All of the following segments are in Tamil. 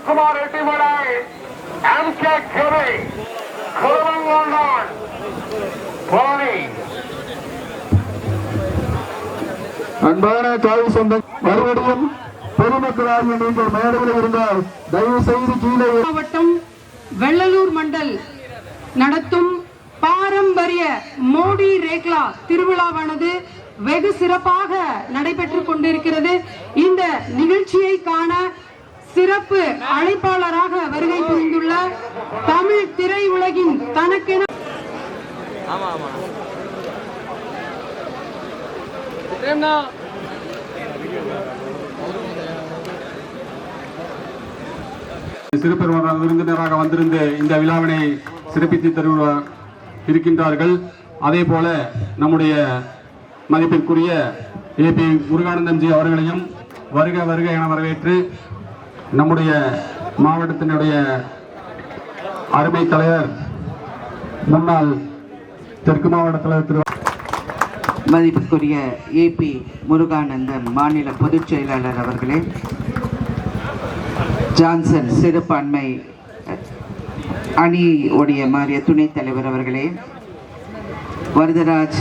Kumar Reddy Malai, MK Kerry, Kuravangandan, Pony. அன்பான தாய் சொந்த மறுபடியும் பொதுமக்களாகிய நீங்கள் மேடையில் இருந்தால் தயவு செய்து கீழே. மாவட்டம் வெள்ளலூர் மண்டல் நடத்தும் பாரம்பரிய மோடி ரேக்லா திருவிழாவானது வெகு சிறப்பாக நடைபெற்றுக் கொண்டிருக்கிறது. இந்த நிகழ்ச்சியை காண சிறப்பு அழைப்பாளராக வருகை புரிந்துள்ள தமிழ் திரையுலகின் தனக்கென சிறுபெருமாள் விருந்தினராக வந்திருந்து இந்த விழாவினை சிறப்பித்து தருவ இருக்கின்றார்கள். அதே போல நம்முடைய மதிப்பிற்குரிய ஏபி முருகானந்தம்ஜி அவர்களையும் வருக வருக என வரவேற்று நம்முடைய மாவட்டத்தினுடைய அருமை தலைவர் முன்னாள் தெற்கு மாவட்ட தலைவர் திரு மதிப்புக்குரிய ஏபி முருகானந்தம் மாநில பொதுச் செயலாளர் அவர்களே, ஜான்சன் சிறுபான்மை அணி உடைய மாறிய துணைத் தலைவர் அவர்களே, வரதராஜ்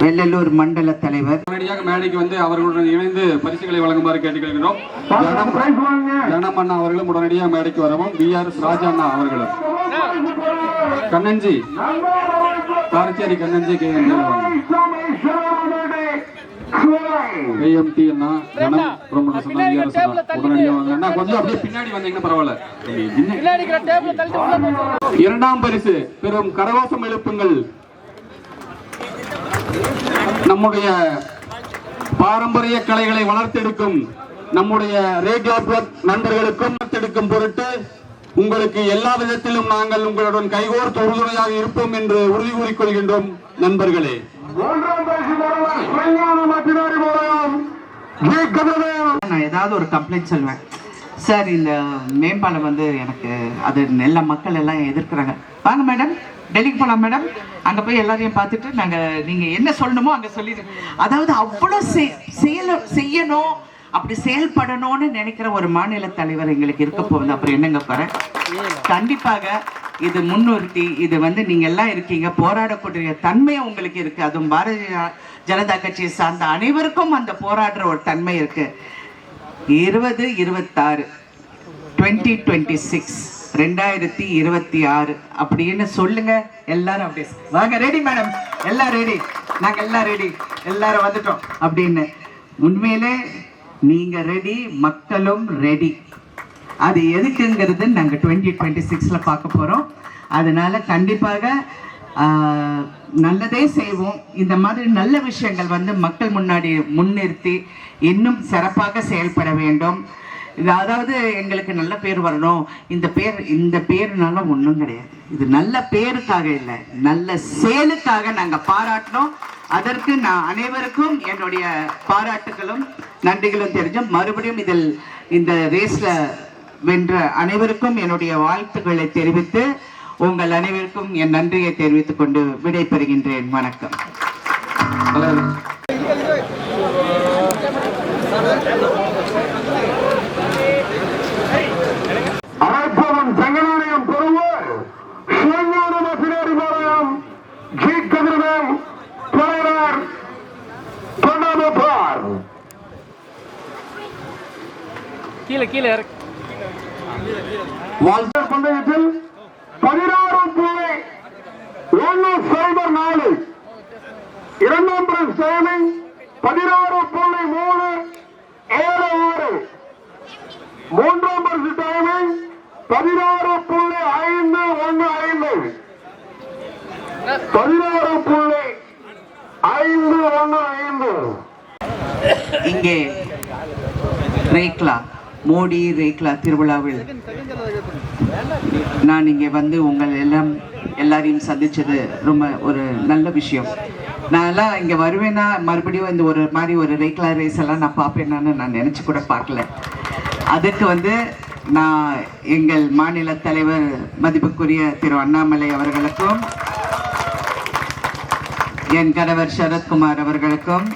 வெள்ளலூர் மண்டல தலைவர் மேடைக்கு வந்து அவர்களுடன் இணைந்து பரிசுகளை வழங்குமாறு கேட்டுக்கொள்கிறோம். ஜனமண்ணா அவர்களும் உடனடியாக மேடைக்கு வரவும். BR ராஜா அவர்களும், கண்ணன்ஜி காரச்சேரி கண்ணன்ஜி KMT அண்ணா ஜனம் உடனடியாக கொஞ்சம் அப்படியே பின்னாடி வந்தீங்கன்னா பரவாயில்ல. இரண்டாம் பரிசு பெரும் கரகோஷம் எழுப்புங்கள். நம்முடைய பாரம்பரிய கலைகளை வளர்த்தெடுக்கும் நம்முடைய ரேக்லா நண்பர்களுக்கும் வளர்த்தெடுக்கும் பொருட்டு உங்களுக்கு எல்லா விதத்திலும் நாங்கள் உங்களுடன் கைகோர்த்து உறுதுணையாக இருப்போம் என்று உறுதி கூறிக்கொள்கின்றோம். நண்பர்களே, நான் ஏதாவது ஒரு கம்ப்ளைண்ட் சொல்வேன் சார், இந்த மேம்பாலம் வந்து எனக்கு அது எல்லா மக்கள் எல்லாம் எதிர்க்கிறாங்க. வாங்க மேடம், டெல்லிக்கு போகலாம் மேடம், அங்கே போய் எல்லாரையும் பார்த்துட்டு நீங்கள் என்ன சொல்லணுமோ அங்கே சொல்லிடு. அதாவது அவ்வளோ செய்யணும், அப்படி செயல்படணும்னு நினைக்கிற ஒரு மாநில தலைவர் எங்களுக்கு இருக்க போகுது. அப்புறம் என்னங்க குறை? கண்டிப்பாக இது முன்னிறுத்தி இது வந்து நீங்கள் எல்லாம் இருக்கீங்க, போராடக்கூடிய தன்மை உங்களுக்கு இருக்கு. அதுவும் பாரதிய ஜனதா கட்சியை சார்ந்த அனைவருக்கும் அந்த போராடுற ஒரு தன்மை இருக்கு. 2026 2026 2026 அப்படின்னு சொல்லுங்க எல்லாரும். அப்படியே வாங்க, ரெடி மேடம், எல்லாம் ரெடி, நாங்க எல்லாம் ரெடி, எல்லாரும் வந்துட்டோம் அப்படின்னு. உண்மையிலே நீங்க ரெடி, மக்களும் ரெடி. அது எதுக்குங்கிறது நாங்க 2026ல பார்க்க போறோம். அதனால கண்டிப்பாக நல்லதே செய்வோம். இந்த மாதிரி நல்ல விஷயங்கள் வந்து மக்கள் முன்னாடி முன்னிறுத்தி இன்னும் சிறப்பாக செயல்பட வேண்டும். அதாவது எங்களுக்கு நல்ல பேர் வரணும், இந்த பேருனால ஒன்றும் கிடையாது. இது நல்ல பேருக்காக இல்லை, நல்ல செயலுக்காக நாங்கள் பாராட்டினோம். அதற்கு நான் அனைவருக்கும் என்னுடைய பாராட்டுகளும் நன்றிகளும் தெரிஞ்சோம். மறுபடியும் இதில் இந்த ரேஸ்ல வென்ற அனைவருக்கும் என்னுடைய வாழ்த்துக்களை தெரிவித்து உங்கள் அனைவருக்கும் என் நன்றியை தெரிவித்துக் கொண்டு விடைபெறுகின்றேன். வணக்கம். கீழே வால்டர் பந்தயத்தில் 16.104 இரண்டாம் பிரைஸ் டைமிங் 16.376 மூன்றாம் பிரைஸ் டைமிங் 16.515 16.515. இங்கே ரேக்லா மோடி ரேக்லா திருவிழாவில் நான் இங்கே வந்து உங்கள் எல்லாரையும் சந்திச்சது ரொம்ப ஒரு நல்ல விஷயம். நான்லாம் இங்கே வருவேன்னா மறுபடியும் இந்த ஒரு மாதிரி ஒரு ரேக்லா ரேஸ் எல்லாம் நான் பார்ப்பேன்னு நான் நினச்சி கூட பார்க்கல. அதுக்கு வந்து நான் எங்கள் மாநில தலைவர் மதிப்புக்குரிய திரு அண்ணாமலை அவர்களுக்கும் என் கணவர் சரத்குமார் அவர்களுக்கும்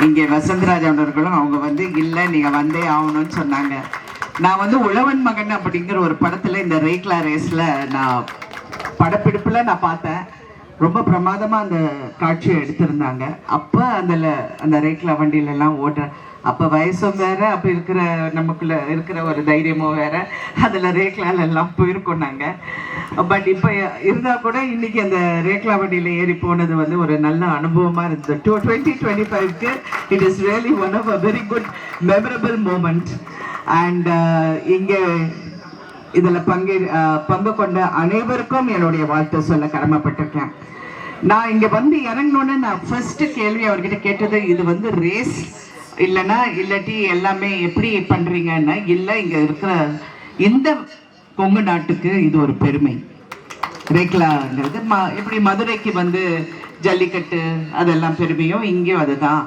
இங்கே வசந்தராஜ் அவர்களும் அவங்க வந்து இல்லை நீங்கள் வந்தே ஆகணும்னு சொன்னாங்க. நான் வந்து உழவன் மகன் அப்படிங்கிற ஒரு படத்தில் இந்த ரேக்லா ரேஸில் நான் படப்பிடிப்பில் நான் பார்த்தேன். ரொம்ப பிரமாதமாக அந்த காட்சியை எடுத்திருந்தாங்க. அப்போ அந்த ரேக்லா வண்டியிலலாம் ஓட்டுற அப்போ வயசும் வேறு, அப்போ இருக்கிற நமக்குள்ள இருக்கிற ஒரு தைரியமும் வேறு. அதில் ரேக்லாலெல்லாம் போயிருக்கோம் நாங்கள். பட் இப்போ இருந்தால் கூட இன்றைக்கி அந்த ரேக்லா வண்டியில் ஏறி போனது வந்து ஒரு நல்ல அனுபவமாக இருந்தது. 2025க்கு it is really one of a very good memorable moment. And இங்கே இதில் பங்கு கொண்ட அனைவருக்கும் என்னுடைய வாழ்த்து சொல்ல கடமைப்பட்டிருக்கேன். நான் இங்கே வந்து இறங்கினோன்னு நான் ஃபர்ஸ்ட் கேள்வி அவர்கிட்ட கேட்டது, இது வந்து ரேஸ் இல்லைன்னா இல்லாட்டி எல்லாமே எப்படி பண்ணுறீங்கன்னா, இல்லை இங்கே இருக்கிற இந்த கொங்கு நாட்டுக்கு இது ஒரு பெருமை. ரேக்லாங்கிறது எப்படி மதுரைக்கு வந்து ஜல்லிக்கட்டு அதெல்லாம் பெருமையும், இங்கேயும் அதுதான்.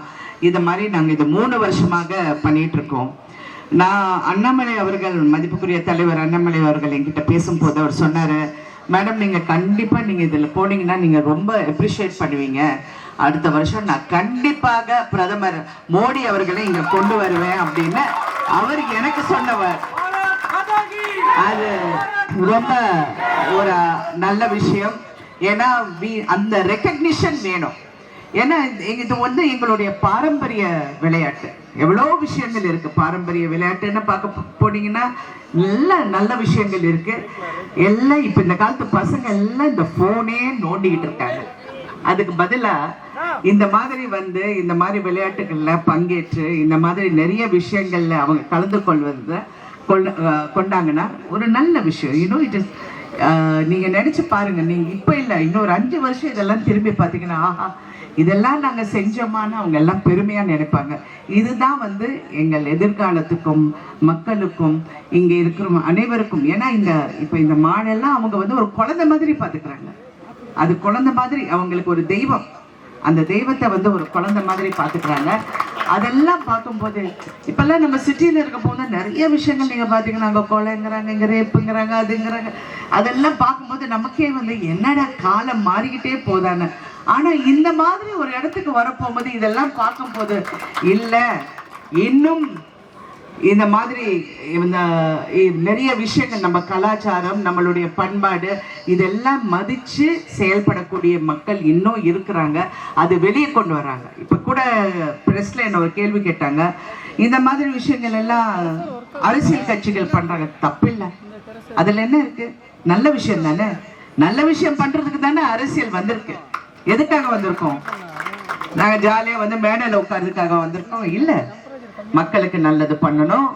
இதை மாதிரி நாங்கள் இது 3 வருஷமாக பண்ணிட்டு இருக்கோம். நான் அண்ணாமலை அவர்கள் மதிப்புக்குரிய தலைவர் அண்ணாமலை அவர்கள் என்கிட்ட பேசும்போது அவர் சொன்னார், மேடம் நீங்கள் கண்டிப்பாக நீங்கள் இதில் போனீங்கன்னா நீங்கள் ரொம்ப அப்ரிஷியேட் பண்ணுவீங்க. அடுத்த வருஷம் நான் கண்டிப்பாக பிரதமர் மோடி அவர்களை இங்கே கொண்டு வருவேன் அப்படின்னு அவர் எனக்கு சொன்னவர். அது ரொம்ப ஒரு நல்ல விஷயம். ஏன்னா அந்த ரெக்கக்னிஷன் வேணும். ஏன்னா இது வந்து எங்களுடைய பாரம்பரிய விளையாட்டு. எவ்வளோ விஷயங்கள் இருக்கு பாரம்பரிய விளையாட்டுன்னு பார்க்க போனீங்கன்னா நல்ல விஷயங்கள் இருக்கு. எல்லாம் இப்போ இந்த காலத்து பசங்க எல்லாம் இந்த போனே நோண்டிக்கிட்டு இருக்காங்க. அதுக்கு பதிலாக இந்த மாதிரி வந்து இந்த மாதிரி விளையாட்டுகள்ல பங்கேற்று இந்த மாதிரி நிறைய விஷயங்கள்ல அவங்க கலந்து கொண்டாங்கன்னா ஒரு நல்ல விஷயம். இன்னும் இட் இஸ் நீங்க நினைச்சு பாருங்க, நீங்க இப்ப இல்லை இன்னொரு 5 வருஷம் இதெல்லாம் திரும்பி பார்த்தீங்கன்னா, ஆஹா இதெல்லாம் நாங்கள் செஞ்சோமான்னு அவங்க எல்லாம் பெருமையாக நினைப்பாங்க. இதுதான் வந்து எங்கள் எதிர்காலத்துக்கும் மக்களுக்கும் இங்கே இருக்கிற அனைவருக்கும். ஏன்னா இப்போ இந்த மாடெல்லாம் அவங்க வந்து ஒரு குழந்தை மாதிரி பார்த்துக்கிறாங்க. அது குழந்தை மாதிரி அவங்களுக்கு ஒரு தெய்வம். அந்த தெய்வத்தை வந்து ஒரு குழந்தை மாதிரி பார்த்துக்கிறாங்க. அதெல்லாம் பார்க்கும்போது இப்போல்லாம் நம்ம சிட்டியில் இருக்க போது நிறைய விஷயங்கள் நீங்கள் பார்த்தீங்கன்னா அங்கே கொலைங்கிறாங்க, இங்கே ரேப்புங்கிறாங்க, அதுங்கிறாங்க. அதெல்லாம் பார்க்கும்போது நமக்கே வந்து என்னடா காலம் மாறிக்கிட்டே போதானே. ஆனால் இந்த மாதிரி ஒரு இடத்துக்கு வரப்போகும்போது இதெல்லாம் பார்க்கும்போது இல்லை இன்னும் இந்த மாதிரி நிறைய விஷயங்கள் நம்ம கலாச்சாரம் நம்மளுடைய பண்பாடு இதெல்லாம் மதித்து செயல்படக்கூடிய மக்கள் இன்னும் இருக்கிறாங்க. அது வெளியே கொண்டு வராங்க. இப்போ கூட ப்ரெஸ்ல என்ன ஒரு கேள்வி கேட்டாங்க, இந்த மாதிரி விஷயங்கள் எல்லாம் அரசியல் கட்சிகள் பண்ணுறாங்க, தப்பில்லை. அதில் என்ன இருக்கு? நல்ல விஷயம் தானே. நல்ல விஷயம் பண்ணுறதுக்கு தானே அரசியல் வந்திருக்கு. எதுக்காக வந்திருக்கோம்? நாங்கள் ஜாலியாக வந்து மேடையில் உட்கார்றதுக்காக வந்திருக்கோம் இல்லை. மக்களுக்கு நல்லது பண்ணணும்,